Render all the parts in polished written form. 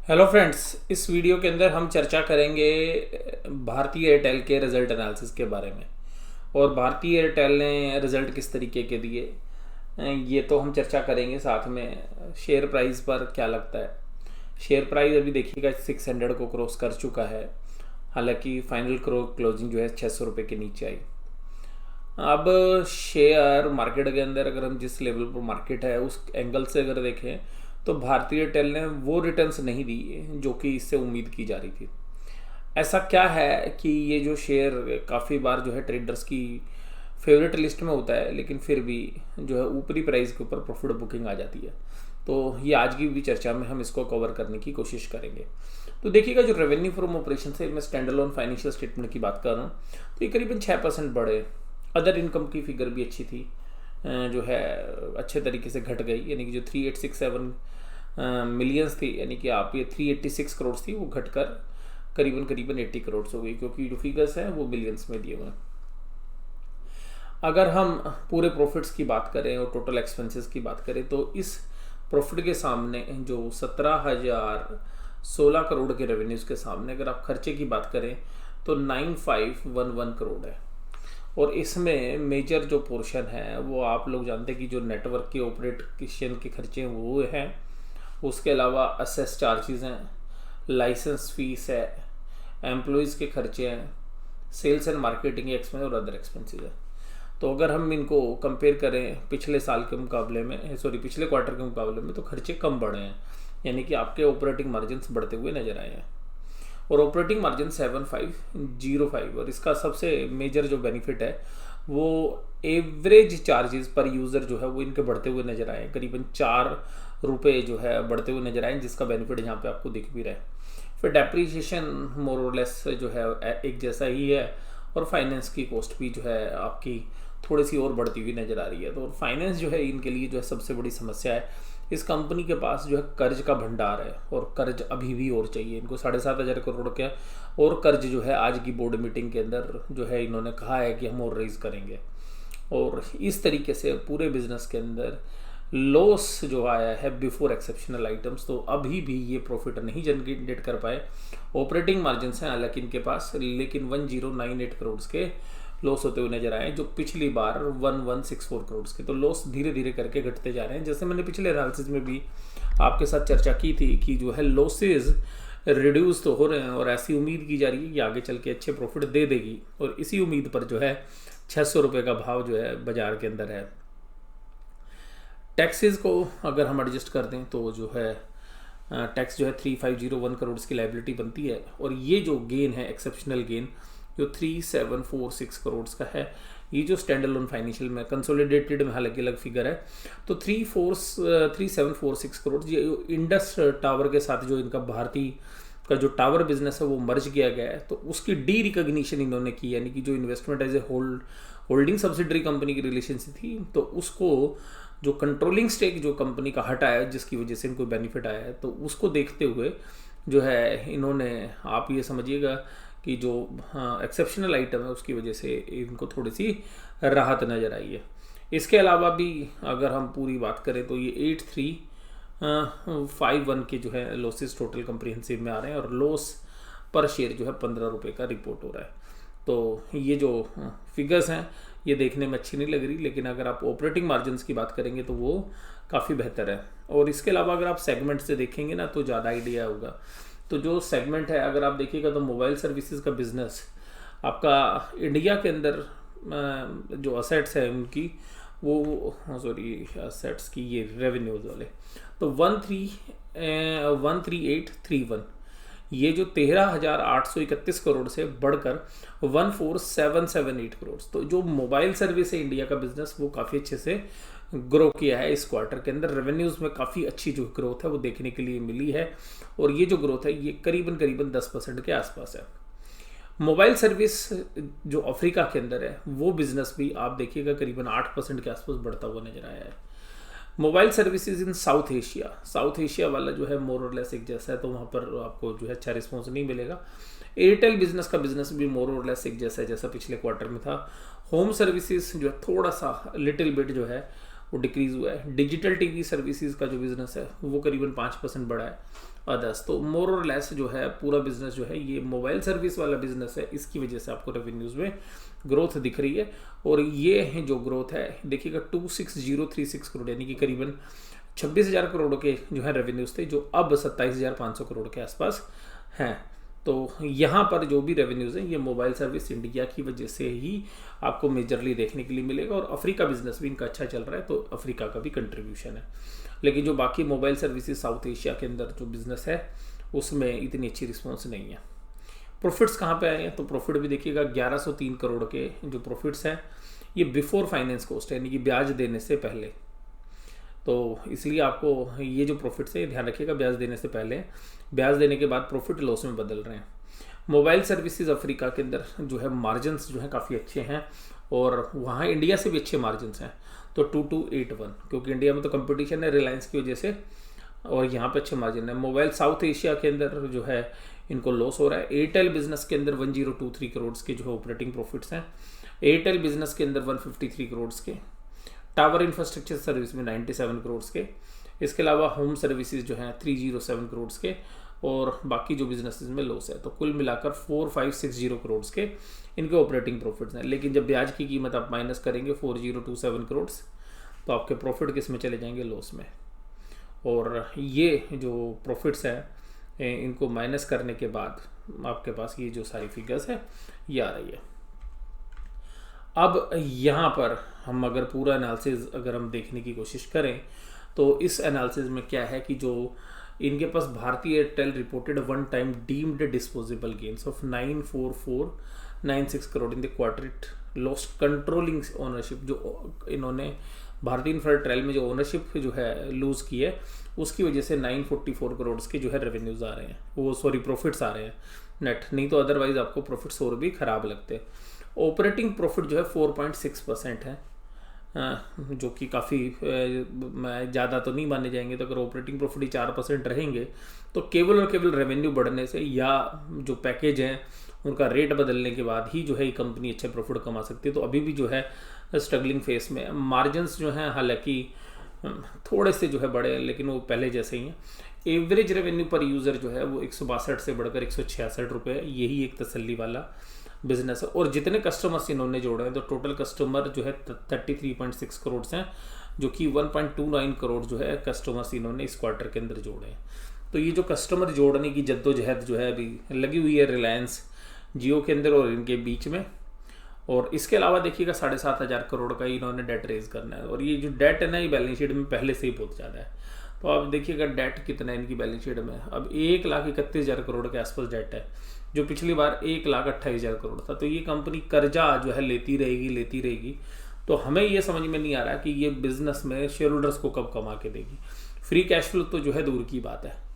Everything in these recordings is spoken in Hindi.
हेलो फ्रेंड्स, इस वीडियो के अंदर हम चर्चा करेंगे भारतीय एयरटेल के रिजल्ट एनालिसिस के बारे में। और भारतीय एयरटेल ने रिजल्ट किस तरीके के दिए, ये तो हम चर्चा करेंगे। साथ में शेयर प्राइस पर क्या लगता है। शेयर प्राइस अभी देखिएगा 600 को क्रॉस कर चुका है। हालांकि फाइनल क्लोजिंग जो है 600 रुपये के नीचे आई। अब शेयर मार्केट के अंदर अगर हम जिस लेवल पर मार्केट है उस एंगल से अगर देखें तो भारतीय एयरटेल ने वो रिटर्न्स नहीं दी जो कि इससे उम्मीद की जा रही थी। ऐसा क्या है कि ये जो शेयर काफ़ी बार जो है ट्रेडर्स की फेवरेट लिस्ट में होता है, लेकिन फिर भी जो है ऊपरी प्राइस के ऊपर प्रॉफिट बुकिंग आ जाती है। तो ये आज की भी चर्चा में हम इसको कवर करने की कोशिश करेंगे। तो देखिएगा, जो रेवेन्यू फ्रॉम ऑपरेशन से मैं स्टैंड अलोन फाइनेंशियल स्टेटमेंट की बात कर रहा हूँ तो ये करीबन 6% बढ़े। अदर इनकम की फिगर भी अच्छी थी, जो है अच्छे तरीके से घट गई, यानी कि जो 3867 मिलियंस थी, यानी कि आप ये 386 करोड़ थी, वो घटकर करीबन करीबन 80 करोड़ हो गई, क्योंकि जो फिगर्स हैं वो मिलियंस में दिए हुए हैं। अगर हम पूरे प्रॉफिट्स की बात करें और टोटल एक्सपेंसेस की बात करें तो इस प्रॉफिट के सामने जो 17,016 करोड़ के रेवेन्यूज के सामने अगर आप खर्चे की बात करें तो 9511 करोड़ है। और इसमें मेजर जो पोर्शन है वो आप लोग जानते हैं कि जो नेटवर्क के ऑपरेशन के खर्चे हैं वो हैं। उसके अलावा असेस चार्जेस हैं, लाइसेंस फीस है, एम्प्लॉयज़ के खर्चे हैं, सेल्स एंड मार्केटिंग एक्सपेंस और अदर एक्सपेंसेस है। तो अगर हम इनको कंपेयर करें पिछले साल के मुकाबले में, पिछले क्वार्टर के मुकाबले में, तो खर्चे कम बढ़े हैं, यानी कि आपके ऑपरेटिंग मार्जिन्स बढ़ते हुए नजर आए हैं। और ऑपरेटिंग मार्जिन 7505, और इसका सबसे मेजर जो बेनिफिट है वो एवरेज चार्जेस पर यूज़र जो है वो इनके बढ़ते हुए नजर आए, करीबन 4 रुपये जो है बढ़ते हुए नजर आए, जिसका बेनिफिट यहाँ पे आपको दिख भी रहा है। फिर डेप्रीशिएशन मोर और लेस जो है एक जैसा ही है, और फाइनेंस की कॉस्ट भी जो है आपकी थोड़ी सी और बढ़ती हुई नज़र आ रही है। तो फाइनेंस जो है इनके लिए जो है सबसे बड़ी समस्या है। इस कंपनी के पास जो है कर्ज का भंडार है, और कर्ज अभी भी और चाहिए इनको। 7,500 करोड़ का और कर्ज जो है आज की बोर्ड मीटिंग के अंदर जो है इन्होंने कहा है कि हम और रेज करेंगे। और इस तरीके से पूरे बिजनेस के अंदर लॉस जो आया है बिफोर एक्सेप्शनल आइटम्स, तो अभी भी ये प्रॉफिट नहीं जनरेट कर पाए। ऑपरेटिंग मार्जिन हैं हालांकि इनके पास, लेकिन 1098 करोड़ के लॉस होते हुए नजर आए, जो पिछली बार 1164 करोड़ के। तो लॉस धीरे धीरे करके घटते जा रहे हैं। जैसे मैंने पिछले एनालिसिस में भी आपके साथ चर्चा की थी कि जो है लॉसेज रिड्यूस तो हो रहे हैं, और ऐसी उम्मीद की जा रही है कि आगे चल के अच्छे प्रॉफिट दे देगी। और इसी उम्मीद पर जो है 600 रुपये का भाव जो है बाजार के अंदर है। टैक्सेस को अगर हम एडजस्ट कर दें तो जो है टैक्स जो है 3501 करोड़ की लाइबिलिटी बनती है। और ये जो गेन है, एक्सेप्शनल गेन, जो 3746 करोड़ का है, ये जो स्टैंड अलोन फाइनेंशियल में, कंसोलिडेटेड में हालांकि अलग फिगर है, तो 3746 करोड़ ये इंडस टावर के साथ जो इनका भारतीय का जो टावर बिजनेस है वो मर्ज किया गया है, तो उसकी डी रिकॉग्निशन इन्होंने की, यानी कि जो investment as a holding subsidiary company की रिलेशन से थी, तो उसको जो कंट्रोलिंग स्टेक जो कंपनी का हटा है, जिसकी वजह से इनको बेनिफिट आया है, तो उसको देखते हुए जो है इन्होंने, आप ये समझिएगा कि जो एक्सेप्शनल आइटम है उसकी वजह से इनको थोड़ी सी राहत नज़र आई है। इसके अलावा भी अगर हम पूरी बात करें तो ये 8351 के जो है लॉसेस टोटल कम्प्रिहेंसिव में आ रहे हैं, और लॉस पर शेयर जो है 15 रुपये का रिपोर्ट हो रहा है। तो ये जो फिगर्स हैं ये देखने में अच्छी नहीं लग रही, लेकिन अगर आप ऑपरेटिंग मार्जिन्स की बात करेंगे तो वो काफ़ी बेहतर है। और इसके अलावा अगर आप सेगमेंट से देखेंगे ना तो ज़्यादा आइडिया होगा। तो जो सेगमेंट है अगर आप देखिएगा तो मोबाइल सर्विसेज का बिजनेस आपका इंडिया के अंदर जो असेट्स है उनकी, वो असेट्स की ये रेवेन्यूज वाले, तो 13831, ये जो 13,831 करोड़ से बढ़कर 14,778 करोड़, तो जो मोबाइल सर्विस है इंडिया का बिजनेस वो काफ़ी अच्छे से ग्रो किया है इस क्वार्टर के अंदर। रेवेन्यूज़ में काफ़ी अच्छी जो ग्रोथ है वो देखने के लिए मिली है, और ये जो ग्रोथ है ये करीबन करीबन 10% के आसपास है। मोबाइल सर्विस जो अफ्रीका के अंदर है वो बिजनेस भी आप देखिएगा करीबन 8% के आसपास बढ़ता हुआ नजर आया है। Mobile services in south Asia वाला जो है मोर और लेस एक जैसा है, तो वहाँ पर आपको जो है अच्छा रिस्पॉन्स नहीं मिलेगा। एयरटेल बिजनेस का बिजनेस भी मोर और लेस एक जैसा है जैसा पिछले क्वार्टर में था। होम सर्विसेज जो है थोड़ा सा लिटिल बिट जो है वो डिक्रीज हुआ है। डिजिटल टीवी सर्विसेज का जो बिजनेस है वो करीबन 5% बढ़ा है। अदर्स। तो मोर और लेस जो है पूरा बिजनेस जो है ये मोबाइल सर्विस वाला बिजनेस है, इसकी वजह से आपको रेवेन्यूज़ में ग्रोथ दिख रही है। और ये है जो ग्रोथ है देखिएगा 26036 करोड़, यानी कि करीबन 26,000 करोड़ के जो है रेवेन्यूज़ थे, जो अब 27,500 करोड़ के आसपास हैं। तो यहाँ पर जो भी रेवेन्यूज़ हैं ये मोबाइल सर्विस इंडिया की वजह से ही आपको मेजरली देखने के लिए मिलेगा। और अफ्रीका बिजनेस भी इनका अच्छा चल रहा है, तो अफ्रीका का भी कंट्रीब्यूशन है। लेकिन जो बाकी मोबाइल सर्विसेज साउथ एशिया के अंदर जो बिज़नेस है उसमें इतनी अच्छी रिस्पॉन्स नहीं है। प्रॉफिट्स कहाँ पे आए हैं, तो प्रॉफिट भी देखिएगा 1103 करोड़ के जो प्रॉफिट्स हैं ये बिफोर फाइनेंस कॉस्ट है, यानी कि ब्याज देने से पहले। तो इसलिए आपको ये जो प्रॉफिट्स है ध्यान रखिएगा, ब्याज देने से पहले, ब्याज देने के बाद प्रॉफिट लॉस में बदल रहे हैं। मोबाइल सर्विसेज अफ्रीका के अंदर जो है मार्जिन्स जो है काफ़ी अच्छे हैं, और वहाँ इंडिया से भी अच्छे मार्जिन्स हैं। तो 2281, क्योंकि इंडिया में तो कंपटीशन है रिलायंस की वजह से, और यहाँ पे अच्छे मार्जिन है। मोबाइल साउथ एशिया के अंदर जो है इनको लॉस हो रहा है। एयरटेल बिजनेस के अंदर 1023 करोड़ के जो है ऑपरेटिंग प्रॉफिट्स हैं। एयरटेल बिजनेस के अंदर 153 करोड़ के, टावर इंफ्रास्ट्रक्चर सर्विस में 97 करोड़ के, इसके अलावा होम सर्विसेज जो हैं 307 करोड़ के, और बाकी जो बिजनेसेस में लॉस है। तो कुल मिलाकर 4560 करोड़ के इनके ऑपरेटिंग प्रॉफिट्स हैं। लेकिन जब ब्याज की कीमत आप माइनस करेंगे 4027 करोड़, तो आपके प्रॉफिट किस में चले जाएंगे, लॉस में। और ये जो प्रॉफिट्स हैं इनको माइनस करने के बाद आपके पास ये जो सारी फिगर्स है ये आ रही है। अब यहाँ पर हम अगर पूरा एनालिसिस अगर हम देखने की कोशिश करें, तो इस एनालिसिस में क्या है कि जो इनके पास भारतीय Airtel reported one time deemed disposable gains of 94496 crore in the quarter, it lost controlling ownership. जो इन्होंने भारतीय इंफ्राटेल में जो ओनरशिप जो है लूज की है, उसकी वजह से 944 करोड़ के जो है रेवेन्यूज आ रहे हैं, वो सॉरी प्रॉफिट्स आ रहे हैं नेट, नहीं तो अदरवाइज आपको प्रॉफिट्स और भी खराब लगते हैं। ऑपरेटिंग प्रॉफिट जो है 4.6% है, जो कि काफ़ी ज़्यादा तो नहीं माने जाएंगे। तो अगर ऑपरेटिंग प्रॉफिट ही 4% रहेंगे, तो केवल और केवल रेवेन्यू बढ़ने से या जो पैकेज हैं उनका रेट बदलने के बाद ही जो है ये कंपनी अच्छे प्रॉफिट कमा सकती है। तो अभी भी जो है स्ट्रगलिंग फेस में। मार्जिन्स जो हैं हालांकि थोड़े से जो है बड़े हैं, लेकिन वो पहले जैसे ही हैं। एवरेज रेवेन्यू पर यूज़र जो है वो 162 से बढ़कर 166 रुपये, यही एक तसल्ली वाला बिजनेस है। और जितने कस्टमर्स इन्होंने जोड़े हैं, तो टोटल कस्टमर जो है 33.6 करोड़ हैं, जो कि 1.29 करोड़ जो है कस्टमर्स इन्होंने इस क्वार्टर के अंदर जोड़े हैं। तो ये जो कस्टमर जोड़ने की जद्दोजहद जो है अभी लगी हुई है रिलायंस जियो के अंदर और इनके बीच में। और इसके अलावा देखिएगा 7,500 करोड़ का इन्होंने डेट रेज करना है, और ये जो डेट है ना ये बैलेंस शीट में पहले से ही बहुत ज़्यादा है। तो आप देखिएगा डेट कितना है इनकी बैलेंस शीट में, अब 1,31,000 करोड़ के आसपास डेट है, जो पिछली बार 1,28,000 करोड़ था। तो ये कंपनी कर्जा जो है लेती रहेगी। तो हमें ये समझ में नहीं आ रहा कि ये बिजनेस में शेयर होल्डर्स को कब कमा के देगी। फ्री कैश फ्लो तो जो है दूर की बात है,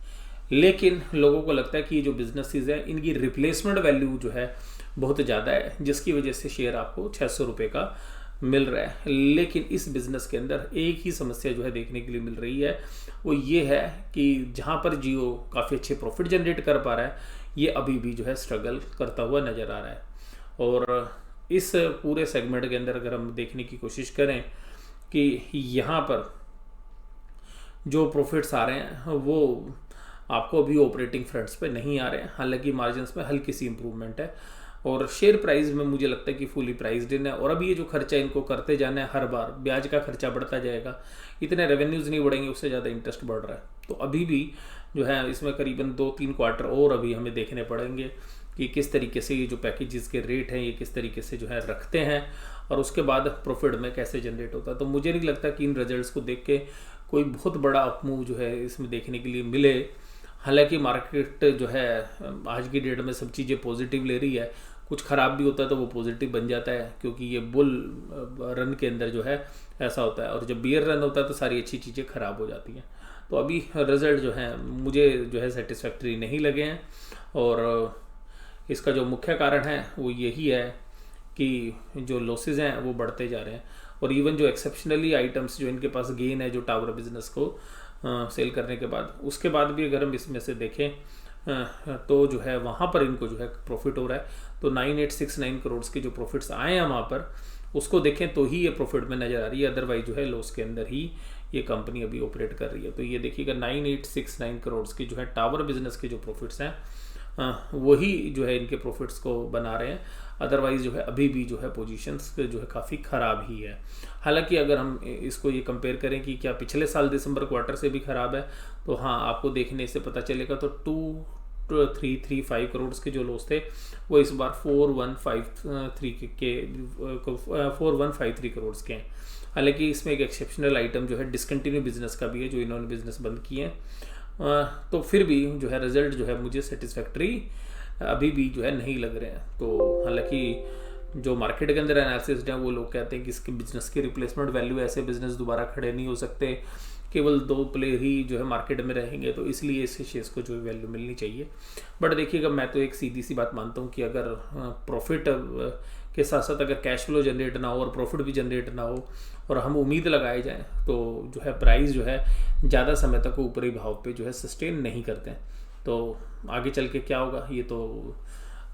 लेकिन लोगों को लगता है कि ये जो बिजनेसेस है इनकी रिप्लेसमेंट वैल्यू जो है बहुत ज़्यादा है, जिसकी वजह से शेयर आपको 600 रुपये का मिल रहा है। लेकिन इस बिज़नेस के अंदर एक ही समस्या जो है देखने के लिए मिल रही है, वो ये है कि जहाँ पर जियो काफ़ी अच्छे प्रॉफिट जनरेट कर पा रहा है, ये अभी भी जो है स्ट्रगल करता हुआ नज़र आ रहा है। और इस पूरे सेगमेंट के अंदर अगर हम देखने की कोशिश करें कि यहाँ पर जो प्रॉफिट्स आ रहे हैं वो आपको अभी ऑपरेटिंग फ्रंट्स पे नहीं आ रहे हैं, हालांकि मार्जिन्स में हल्की सी इंप्रूवमेंट है। और शेयर प्राइस में मुझे लगता है कि फुली प्राइस्ड इन है। और अभी ये जो खर्चा इनको करते जाना है, हर बार ब्याज का खर्चा बढ़ता जाएगा, इतने रेवेन्यूज़ नहीं बढ़ेंगे, उससे ज़्यादा इंटरेस्ट बढ़ रहा है। तो अभी भी जो है इसमें करीबन 2-3 क्वार्टर और अभी हमें देखने पड़ेंगे कि किस तरीके से ये जो पैकेजेस के रेट हैं ये किस तरीके से जो है रखते हैं, और उसके बाद प्रॉफिट में कैसे जनरेट होता है। तो मुझे नहीं लगता कि इन रिजल्ट्स को देख के कोई बहुत बड़ा अपमूव जो है इसमें देखने के लिए मिले। हालांकि मार्केट जो है आज की डेट में सब चीज़ें पॉजिटिव ले रही है, कुछ ख़राब भी होता है तो वो पॉजिटिव बन जाता है, क्योंकि ये बुल रन के अंदर जो है ऐसा होता है, और जब बियर रन होता है तो सारी अच्छी चीज़ें ख़राब हो जाती हैं। तो अभी रिज़ल्ट जो है मुझे जो है सेटिस्फैक्ट्री नहीं लगे हैं, और इसका जो मुख्य कारण है वो यही है कि जो लॉसेज हैं वो बढ़ते जा रहे हैं। और इवन जो एक्सेप्शनली आइटम्स जो इनके पास गेन है जो टावर बिजनेस को सेल करने के बाद, उसके बाद भी अगर हम इसमें से देखें तो जो है वहाँ पर इनको जो है प्रॉफिट हो रहा है। तो 9869 करोड़ के जो प्रॉफिट्स आए हैं वहाँ पर, उसको देखें तो ही ये प्रॉफिट में नज़र आ रही है, अदरवाइज जो है लॉस के अंदर ही ये कंपनी अभी ऑपरेट कर रही है। तो ये देखिएगा 9869 करोड़ के जो है टावर बिजनेस के जो प्रॉफिट्स हैं वही जो है इनके प्रॉफिट्स को बना रहे हैं। अदरवाइज़ जो है अभी भी जो है पोजीशंस जो है काफ़ी ख़राब ही है। हालांकि अगर हम इसको ये कंपेयर करें कि क्या पिछले साल दिसंबर क्वार्टर से भी ख़राब है, तो हाँ आपको देखने से पता चलेगा। तो 2335 करोड़ के जो लॉस थे वो इस बार 4153 करोड़ के हैं। हालांकि इसमें एक एक्सेप्शनल आइटम जो है डिसकंटिन्यू बिजनेस का भी है, जो इन्होंने बिजनेस बंद किए हैं। तो फिर भी जो है रिजल्ट जो है मुझे सेटिस्फैक्ट्री अभी भी जो है नहीं लग रहे हैं। तो हालांकि जो मार्केट के अंदर एनालिसिस है वो लोग कहते हैं कि इसके बिजनेस की रिप्लेसमेंट वैल्यू, ऐसे बिजनेस दोबारा खड़े नहीं हो सकते, केवल 2 प्लेयर ही जो है मार्केट में रहेंगे, तो इसलिए इस शेयर्स को जो वैल्यू मिलनी चाहिए। बट देखिएगा मैं तो एक सीधी सी बात मानता हूँ कि अगर प्रॉफिट के साथ साथ अगर कैश फ्लो जनरेट ना हो और प्रॉफिट भी जनरेट ना हो और हम उम्मीद लगाए जाएँ, तो जो है प्राइस जो है ज़्यादा समय तक ऊपरी भाव पे जो है सस्टेन नहीं करते हैं। तो आगे चल के क्या होगा ये तो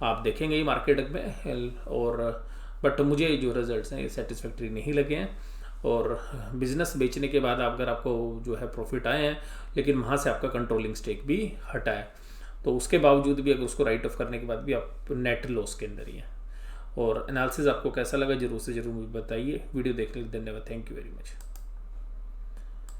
आप देखेंगे ही मार्केट में। और बट मुझे जो रिजल्ट्स हैं ये सेटिस्फैक्ट्री नहीं लगे हैं। और बिज़नेस बेचने के बाद अगर आपको जो है प्रॉफिट आए हैं, लेकिन वहाँ से आपका कंट्रोलिंग स्टेक भी हटा है, तो उसके बावजूद भी अगर उसको राइट ऑफ करने के बाद भी आप नेट लॉस के अंदर ही हैं। और एनालिसिस आपको कैसा लगा जरूर से जरूर मुझे बताइए। वीडियो देखने के लिए धन्यवाद। Thank you very much.